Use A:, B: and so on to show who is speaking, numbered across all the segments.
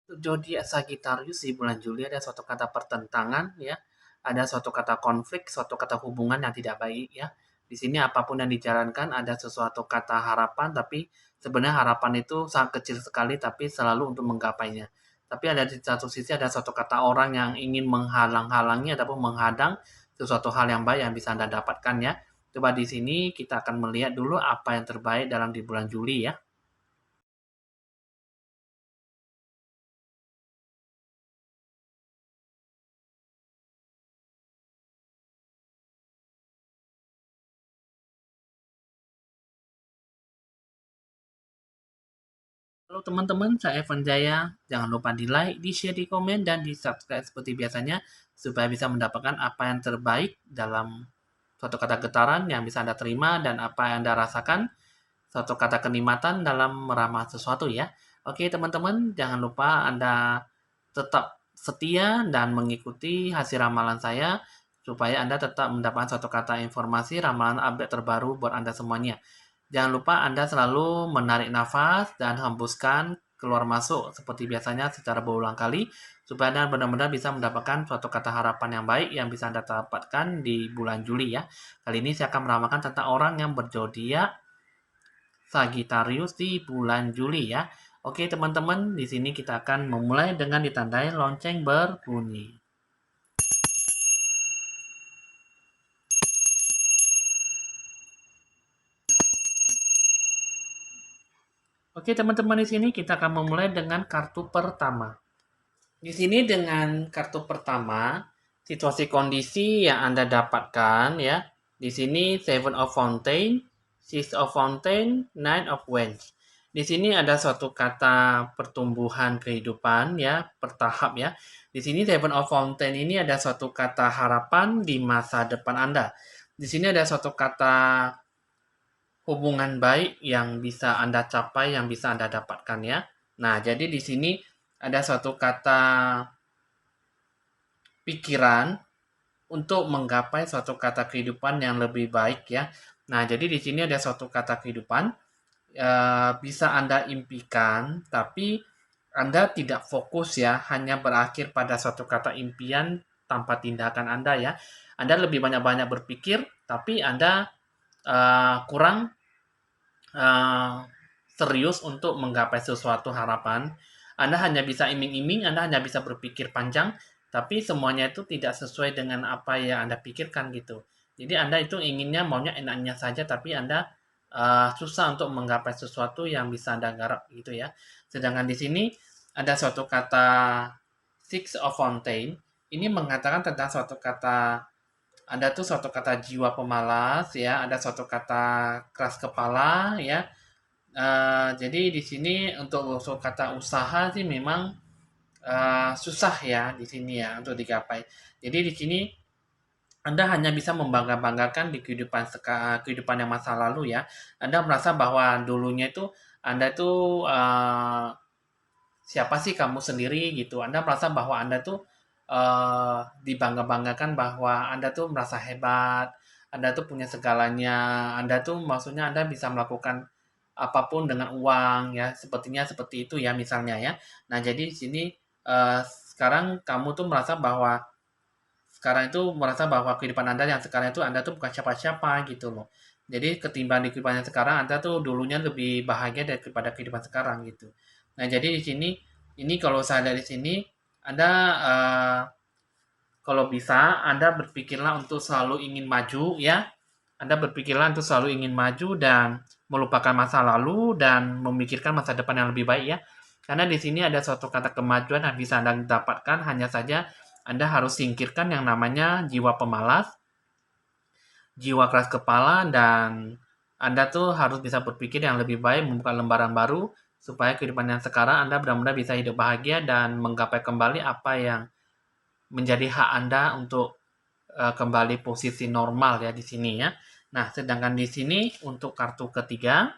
A: Zodiak Sagittarius di bulan Juli ada suatu kata pertentangan ya, ada suatu kata konflik, suatu kata hubungan yang tidak baik ya. Di sini apapun yang dijalankan ada sesuatu kata harapan, tapi sebenarnya harapan itu sangat kecil sekali tapi selalu untuk menggapainya. Tapi ada di satu sisi ada suatu kata orang yang ingin menghalang-halangi ataupun menghadang sesuatu hal yang baik yang bisa Anda dapatkan ya. Coba di sini kita akan melihat dulu apa yang terbaik dalam di bulan Juli ya. Halo teman-teman, saya Evan Jaya. Jangan lupa di like, di share, di komen, dan di subscribe seperti biasanya supaya bisa mendapatkan apa yang terbaik dalam suatu kata getaran yang bisa Anda terima dan apa yang Anda rasakan, suatu kata kenikmatan dalam meramal sesuatu ya. Oke teman-teman, jangan lupa Anda tetap setia dan mengikuti hasil ramalan saya supaya Anda tetap mendapatkan suatu kata informasi ramalan update terbaru buat Anda semuanya. Jangan lupa Anda selalu menarik nafas dan hembuskan keluar masuk seperti biasanya secara berulang kali supaya Anda benar-benar bisa mendapatkan suatu kata harapan yang baik yang bisa Anda dapatkan di bulan Juli ya. Kali ini saya akan meramalkan tentang orang yang berzodiak Sagittarius di bulan Juli ya. Oke teman-teman, di sini kita akan memulai dengan ditandai lonceng berbunyi. Oke teman-teman, di sini kita akan memulai dengan kartu pertama. Di sini dengan kartu pertama, situasi kondisi yang Anda dapatkan ya. Di sini Seven of Fountain, Six of Fountain, Nine of Wands. Di sini ada suatu kata pertumbuhan kehidupan ya, bertahap ya. Di sini Seven of Fountain ini ada suatu kata harapan di masa depan Anda. Di sini ada suatu kata hubungan baik yang bisa Anda capai, yang bisa Anda dapatkan ya. Nah, jadi di sini ada suatu kata pikiran untuk menggapai suatu kata kehidupan yang lebih baik ya. Nah, jadi di sini ada suatu kata kehidupan bisa Anda impikan, tapi Anda tidak fokus ya, hanya berakhir pada suatu kata impian tanpa tindakan Anda ya. Anda lebih banyak-banyak berpikir, tapi Anda kurang uh, serius untuk menggapai sesuatu harapan. Anda hanya bisa iming-iming, Anda hanya bisa berpikir panjang, tapi semuanya itu tidak sesuai dengan apa yang Anda pikirkan gitu. Jadi Anda itu inginnya maunya enaknya saja, tapi Anda susah untuk menggapai sesuatu yang bisa Anda garap gitu ya. Sedangkan di sini ada suatu kata Six of Fountain, ini mengatakan tentang suatu kata ada tuh suatu kata jiwa pemalas ya, ada suatu kata keras kepala ya. Jadi di sini untuk suatu kata usaha sih memang susah ya di sini ya untuk digapai. Jadi di sini Anda hanya bisa membangga-banggakan di kehidupan yang masa lalu ya. Anda merasa bahwa dulunya itu Anda itu siapa sih kamu sendiri gitu. Anda merasa bahwa Anda tuh dibangga-banggakan bahwa Anda tuh merasa hebat, Anda tuh punya segalanya, Anda tuh maksudnya Anda bisa melakukan apapun dengan uang ya, sepertinya seperti itu ya misalnya ya. Nah, jadi di sini sekarang kamu tuh merasa bahwa sekarang itu merasa bahwa kehidupan Anda yang sekarang itu Anda tuh bukan siapa-siapa gitu loh. Jadi ketimbang di kehidupan yang sekarang Anda tuh dulunya lebih bahagia daripada kehidupan sekarang gitu. Nah, jadi di sini ini kalau saya dari sini Anda kalau bisa Anda berpikirlah untuk selalu ingin maju ya. Anda berpikirlah untuk selalu ingin maju dan melupakan masa lalu dan memikirkan masa depan yang lebih baik ya. Karena di sini ada suatu kata kemajuan yang bisa Anda dapatkan, hanya saja Anda harus singkirkan yang namanya jiwa pemalas, jiwa keras kepala, dan Anda tuh harus bisa berpikir yang lebih baik, membuka lembaran baru, supaya kehidupan yang sekarang Anda benar-benar bisa hidup bahagia dan menggapai kembali apa yang menjadi hak Anda untuk kembali posisi normal ya di sini ya. Nah, sedangkan di sini untuk kartu ketiga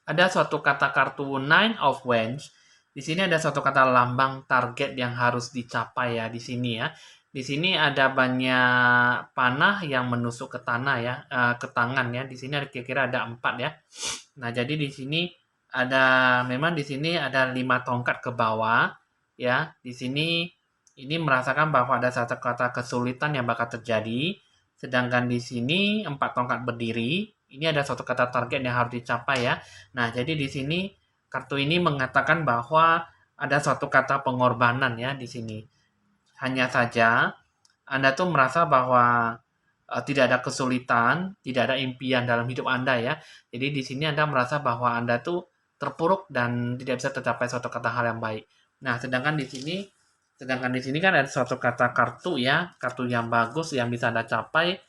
A: ada suatu kata kartu Nine of Wands. Di sini ada suatu kata lambang target yang harus dicapai ya di sini ya. Di sini ada banyak panah yang menusuk ke tanah ya, ke tangan ya. Di sini kira-kira ada 4 ya. Nah, jadi di sini ada memang di sini ada 5 tongkat ke bawah. ya. Di sini ini merasakan bahwa ada satu kata kesulitan yang bakal terjadi. Sedangkan di sini 4 tongkat berdiri, ini ada suatu kata target yang harus dicapai ya. Nah, jadi di sini kartu ini mengatakan bahwa ada suatu kata pengorbanan ya di sini. Hanya saja Anda tuh merasa bahwa tidak ada kesulitan, tidak ada impian dalam hidup Anda ya. Jadi di sini Anda merasa bahwa Anda tuh terpuruk dan tidak bisa tercapai suatu kata hal yang baik. Nah, sedangkan di sini kan ada suatu kata kartu ya, kartu yang bagus yang bisa Anda capai.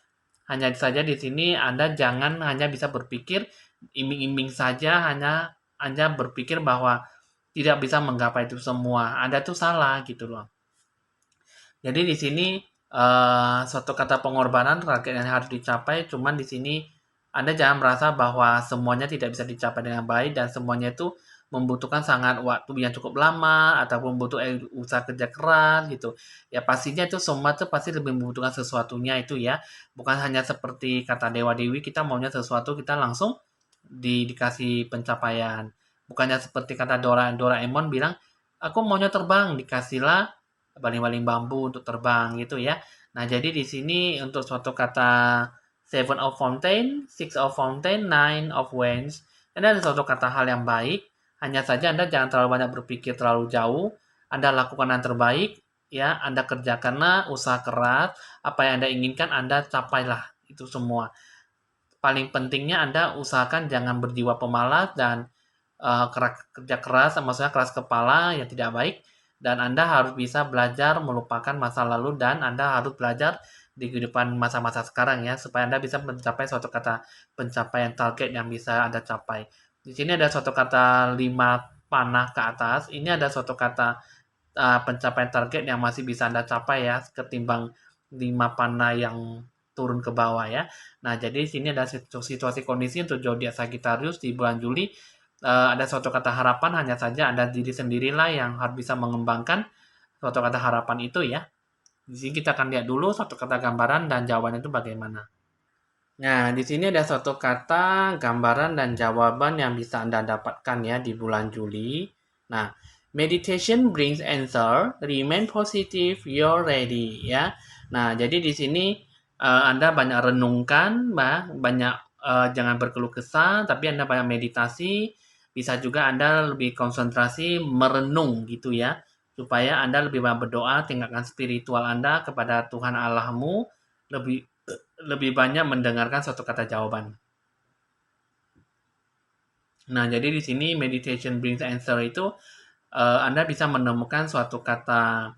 A: Hanya saja di sini Anda jangan hanya bisa berpikir iming-iming saja, hanya Anda berpikir bahwa tidak bisa menggapai itu semua. Anda tuh salah gitu loh. Jadi di sini suatu kata pengorbanan target yang harus dicapai, cuman di sini Anda jangan merasa bahwa semuanya tidak bisa dicapai dengan baik dan semuanya itu membutuhkan sangat waktu yang cukup lama ataupun butuh usaha kerja keras gitu. Ya pastinya itu semua itu pasti lebih membutuhkan sesuatunya itu ya. Bukan hanya seperti kata Dewa Dewi kita maunya sesuatu kita langsung dikasih pencapaian. Bukannya seperti kata Doraemon bilang, aku maunya terbang, dikasihlah baling-baling bambu untuk terbang gitu ya. Nah, jadi di sini untuk suatu kata Seven of Fountain, Six of Fountain, Nine of Wands, ini ada suatu kata hal yang baik. Hanya saja Anda jangan terlalu banyak berpikir terlalu jauh. Anda lakukan yang terbaik, ya. Anda kerja karena usaha keras, apa yang Anda inginkan Anda capailah itu semua. Paling pentingnya Anda usahakan jangan berjiwa pemalas dan kerja keras, maksudnya keras kepala yang tidak baik, dan Anda harus bisa belajar melupakan masa lalu dan Anda harus belajar di kehidupan masa-masa sekarang ya, supaya Anda bisa mencapai suatu kata pencapaian target yang bisa Anda capai. Di sini ada suatu kata 5 panah ke atas, ini ada suatu kata pencapaian target yang masih bisa Anda capai ya, ketimbang 5 panah yang turun ke bawah ya. Nah, jadi di sini ada situasi kondisi untuk zodiak Sagittarius di bulan Juli. Ada suatu kata harapan, hanya saja Anda diri sendirilah yang harus bisa mengembangkan suatu kata harapan itu ya. Di sini kita akan lihat dulu suatu kata gambaran dan jawaban itu bagaimana. Nah, di sini ada suatu kata gambaran dan jawaban yang bisa Anda dapatkan ya di bulan Juli. Nah, meditation brings answer, remain positive, you're ready ya. Nah, jadi di sini Anda banyak renungkan, banyak jangan berkeluh kesah, tapi Anda banyak meditasi, bisa juga Anda lebih konsentrasi merenung gitu ya, supaya Anda lebih banyak berdoa, tingkatkan spiritual Anda kepada Tuhan Allahmu, lebih lebih banyak mendengarkan suatu kata jawaban. Nah, jadi di sini meditation brings answer itu Anda bisa menemukan suatu kata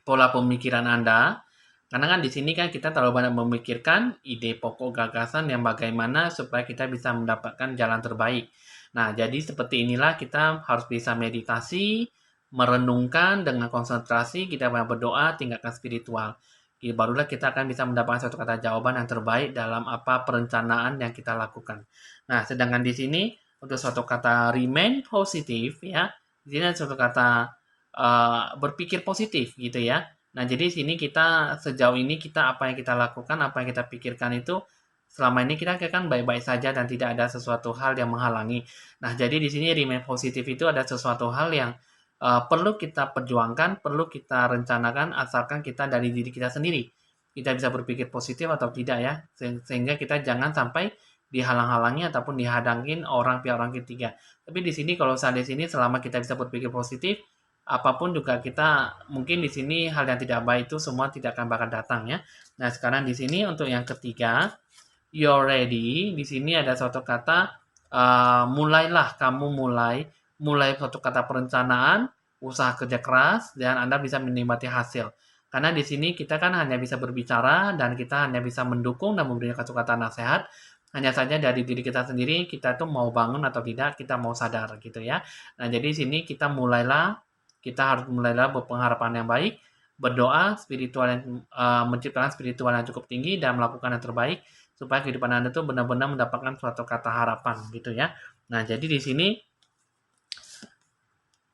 A: pola pemikiran Anda. Karena kan di sini kan kita terlalu banyak memikirkan ide pokok gagasan yang bagaimana supaya kita bisa mendapatkan jalan terbaik. Nah, jadi seperti inilah kita harus bisa meditasi, merenungkan dengan konsentrasi, kita banyak berdoa, tingkatkan spiritual. Barulah kita akan bisa mendapatkan suatu kata jawaban yang terbaik dalam apa perencanaan yang kita lakukan. Nah, sedangkan di sini untuk suatu kata remain positif ya, di sini ada suatu kata berpikir positif gitu ya. Nah, jadi sini kita sejauh ini kita apa yang kita lakukan, apa yang kita pikirkan itu selama ini kita kan baik-baik saja dan tidak ada sesuatu hal yang menghalangi. Nah, jadi di sini remain positif itu ada sesuatu hal yang perlu kita perjuangkan, perlu kita rencanakan asalkan kita dari diri kita sendiri. Kita bisa berpikir positif atau tidak ya, sehingga kita jangan sampai dihalang-halangi ataupun dihadangin pihak orang ketiga. Tapi di sini kalau saat di sini selama kita bisa berpikir positif, apapun juga kita mungkin di sini hal yang tidak baik itu semua tidak akan bakal datang ya. Nah, sekarang di sini untuk yang ketiga, you're ready. Di sini ada suatu kata mulailah kamu mulai suatu kata perencanaan, usaha kerja keras dan Anda bisa menikmati hasil. Karena di sini kita kan hanya bisa berbicara dan kita hanya bisa mendukung dan memberikan suatu kata nasihat. Hanya saja dari diri kita sendiri, kita tuh mau bangun atau tidak, kita mau sadar gitu ya. Nah, jadi di sini kita harus mulailah berpengharapan yang baik, berdoa spiritual yang menciptakan spiritual yang cukup tinggi dan melakukan yang terbaik supaya kehidupan Anda tuh benar-benar mendapatkan suatu kata harapan gitu ya. Nah, jadi di sini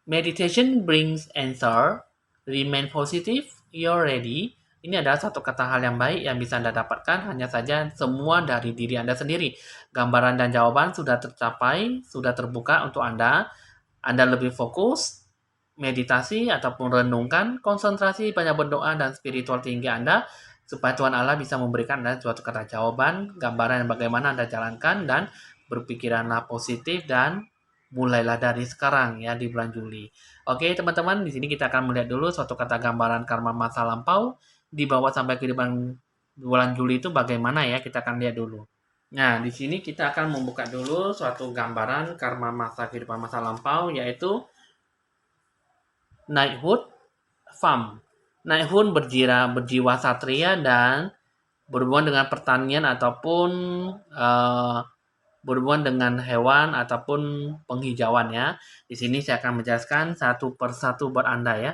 A: meditation brings answer, remain positive, you're ready. Ini adalah satu kata hal yang baik yang bisa Anda dapatkan, hanya saja semua dari diri Anda sendiri. Gambaran dan jawaban sudah tercapai, sudah terbuka untuk Anda. Anda lebih fokus, meditasi ataupun renungkan, konsentrasi, banyak berdoa dan spiritual tinggi Anda supaya Tuhan Allah bisa memberikan Anda suatu kata jawaban, gambaran bagaimana Anda jalankan dan berpikiranlah positif dan mulailah dari sekarang ya di bulan Juli. Oke, teman-teman, di sini kita akan melihat dulu suatu kata gambaran karma masa lampau di bawah sampai kehidupan bulan Juli itu bagaimana ya, kita akan lihat dulu. Nah, di sini kita akan membuka dulu suatu gambaran karma masa kehidupan masa lampau, yaitu Knighthood Farm. Knighthood berjiwa satria dan berhubungan dengan pertanian ataupun uh, berhubungan dengan hewan ataupun penghijauan ya. Di sini saya akan menjelaskan satu persatu buat Anda ya.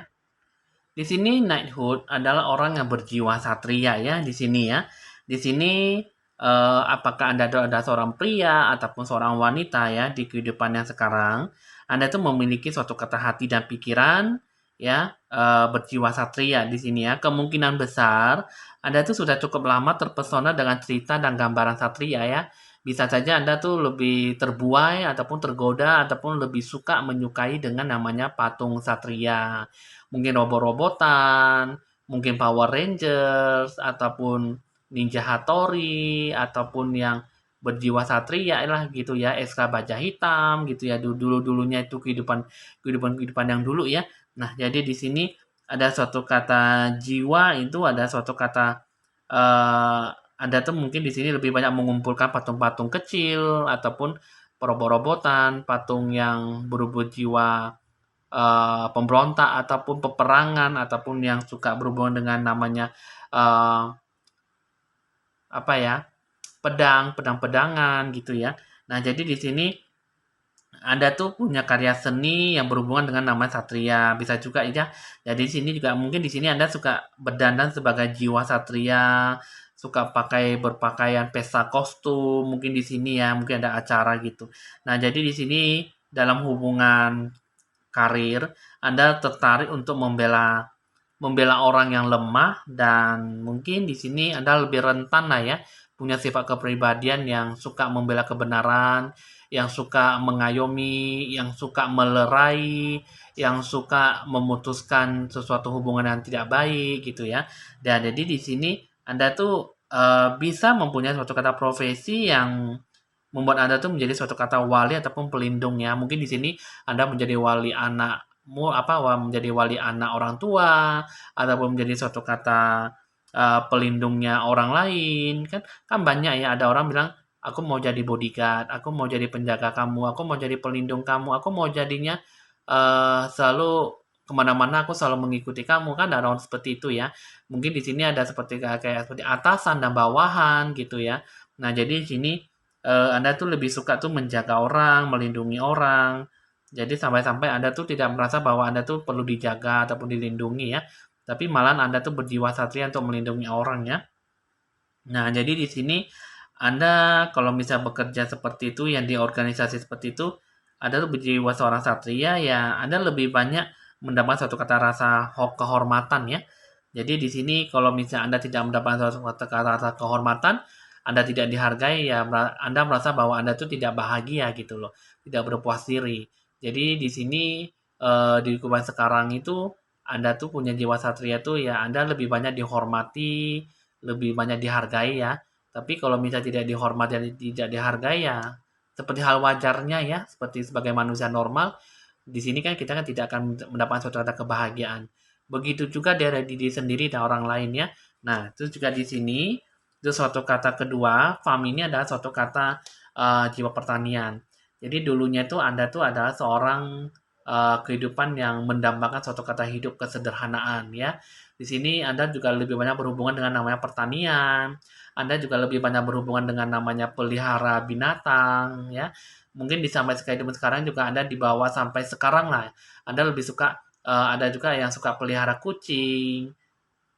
A: Di sini knighthood adalah orang yang berjiwa satria ya di sini ya. Di sini apakah Anda ada seorang pria ataupun seorang wanita ya di kehidupan yang sekarang, Anda itu memiliki suatu kata hati dan pikiran ya, berjiwa satria di sini ya. Kemungkinan besar Anda itu sudah cukup lama terpesona dengan cerita dan gambaran satria ya. Bisa saja Anda tuh lebih terbuai ataupun tergoda ataupun lebih suka menyukai dengan namanya patung satria, mungkin robot-robotan, mungkin Power Rangers, ataupun Ninja Hattori, ataupun yang berjiwa satria lah gitu ya, SK Baja Hitam gitu ya, dulu-dulunya itu kehidupan yang dulu ya. Nah, jadi di sini ada suatu kata jiwa, itu ada suatu kata eh ada tuh mungkin di sini lebih banyak mengumpulkan patung-patung kecil ataupun robot-robotan, patung yang berubah jiwa pemberontak ataupun peperangan ataupun yang suka berhubungan dengan namanya uh, apa ya, pedang-pedangan gitu ya. Nah, jadi di sini Anda tuh punya karya seni yang berhubungan dengan nama satria, bisa juga ya. Jadi di sini juga mungkin di sini Anda suka berdandan sebagai jiwa satria, suka berpakaian pesta kostum, mungkin di sini ya, mungkin ada acara gitu. Nah, jadi di sini dalam hubungan karir, Anda tertarik untuk membela membela orang yang lemah dan mungkin di sini Anda lebih rentan lah ya, punya sifat kepribadian yang suka membela kebenaran, yang suka mengayomi, yang suka melerai, yang suka memutuskan sesuatu hubungan yang tidak baik gitu ya. Dan jadi di sini Anda tuh bisa mempunyai suatu kata profesi yang membuat Anda tuh menjadi suatu kata wali ataupun pelindung ya. Mungkin di sini Anda menjadi wali anakmu apa menjadi wali anak orang tua ataupun menjadi suatu kata pelindungnya orang lain kan, banyak ya, ada orang bilang aku mau jadi bodyguard, aku mau jadi penjaga kamu, aku mau jadi pelindung kamu, aku mau jadinya selalu kemana-mana aku selalu mengikuti kamu, kan ada orang seperti itu ya. Mungkin di sini ada seperti kayak seperti atasan dan bawahan gitu ya. Nah, jadi di sini Anda tuh lebih suka tuh menjaga orang, melindungi orang. Jadi sampai-sampai Anda tuh tidak merasa bahwa Anda tuh perlu dijaga ataupun dilindungi ya. Tapi malah Anda tuh berjiwa satria untuk melindungi orang ya. Nah, jadi di sini Anda kalau bisa bekerja seperti itu, yang di organisasi seperti itu, Anda tuh berjiwa seorang satria ya, Anda lebih banyak mendapat satu kata rasa kehormatan ya. Jadi di sini kalau misalnya Anda tidak mendapatkan suatu kata rasa kehormatan, Anda tidak dihargai ya, Anda merasa bahwa Anda tuh tidak bahagia gitu loh, tidak berpuas diri. Jadi di sini di lingkungan sekarang itu Anda tuh punya jiwa satria tuh ya, Anda lebih banyak dihormati, lebih banyak dihargai ya. Tapi kalau misalnya tidak dihormati dan tidak dihargai ya, seperti hal wajarnya ya, seperti sebagai manusia normal, di sini kan kita kan tidak akan mendapatkan suatu kata kebahagiaan. Begitu juga dari diri sendiri dan orang lain ya. Nah, itu juga di sini, itu suatu kata kedua, farm ini adalah suatu kata jiwa pertanian. Jadi dulunya itu Anda tuh adalah seorang kehidupan yang mendambakan suatu kata hidup kesederhanaan ya. Di sini Anda juga lebih banyak berhubungan dengan namanya pertanian, Anda juga lebih banyak berhubungan dengan namanya pelihara binatang, ya. Mungkin di sampai kehidupan sekarang juga Anda dibawa sampai sekarang lah. Anda lebih suka, ada juga yang suka pelihara kucing,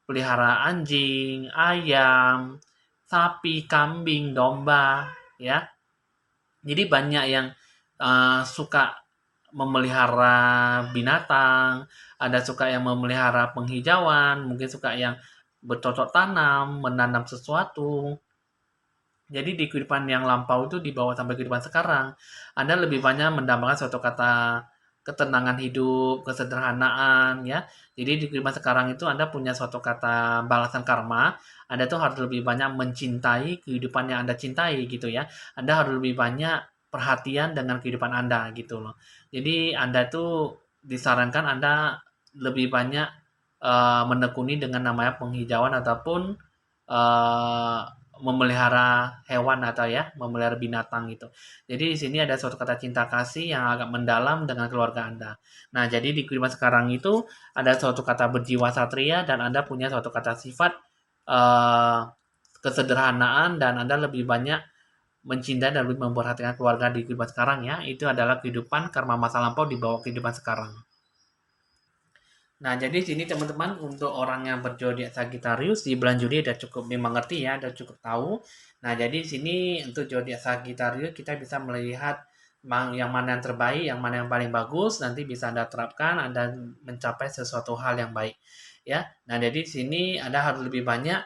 A: pelihara anjing, ayam, sapi, kambing, domba, ya. Jadi banyak yang suka memelihara binatang, ada suka yang memelihara penghijauan, mungkin suka yang bercocok tanam, menanam sesuatu. Jadi di kehidupan yang lampau itu dibawa sampai kehidupan sekarang, Anda lebih banyak mendambakan suatu kata ketenangan hidup, kesederhanaan ya. Jadi di kehidupan sekarang itu Anda punya suatu kata balasan karma, Anda tuh harus lebih banyak mencintai kehidupan yang Anda cintai gitu ya. Anda harus lebih banyak perhatian dengan kehidupan Anda gitu loh. Jadi Anda tuh disarankan Anda lebih banyak menekuni dengan namanya penghijauan ataupun eh, memelihara hewan atau ya memelihara binatang gitu. Jadi di sini ada suatu kata cinta kasih yang agak mendalam dengan keluarga Anda. Nah, jadi di kehidupan sekarang itu ada suatu kata berjiwa satria dan Anda punya suatu kata sifat eh, kesederhanaan dan Anda lebih banyak mencintai dan lebih memperhatikan keluarga di kehidupan sekarang ya. Itu adalah kehidupan karma masa lampau di bawah kehidupan sekarang. Nah, jadi sini teman-teman untuk orang yang berzodiak Sagittarius di bulan Juli udah cukup dimengerti ya, udah cukup tahu. Nah, jadi sini untuk zodiak Sagittarius kita bisa melihat yang mana yang terbaik, yang mana yang paling bagus, nanti bisa Anda terapkan, Anda mencapai sesuatu hal yang baik. Ya. Nah, jadi sini Anda harus lebih banyak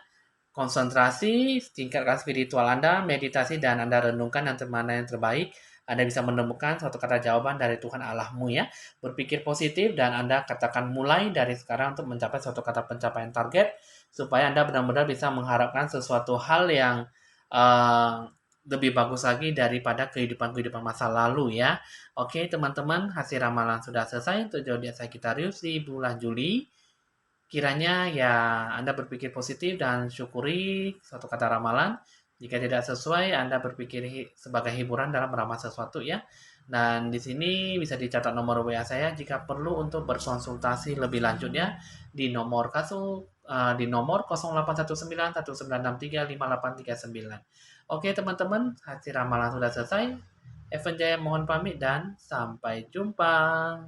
A: konsentrasi, tingkatkan spiritual Anda, meditasi dan Anda renungkan yang mana yang terbaik. Anda bisa menemukan suatu kata jawaban dari Tuhan Allahmu ya. Berpikir positif dan Anda katakan mulai dari sekarang untuk mencapai suatu kata pencapaian target supaya Anda benar-benar bisa mengharapkan sesuatu hal yang uh, lebih bagus lagi daripada kehidupan-kehidupan masa lalu ya. Oke, teman-teman, hasil ramalan sudah selesai untuk zodiak Sagittarius di bulan Juli. Kiranya ya Anda berpikir positif dan syukuri suatu kata ramalan. Jika tidak sesuai, Anda berpikir sebagai hiburan dalam meramal sesuatu ya. Dan di sini bisa dicatat nomor WA saya jika perlu untuk berkonsultasi lebih lanjutnya di nomor di nomor 0819 1963 5839. Oke teman-teman, hasil ramalan sudah selesai. Evan Jaya mohon pamit dan sampai jumpa.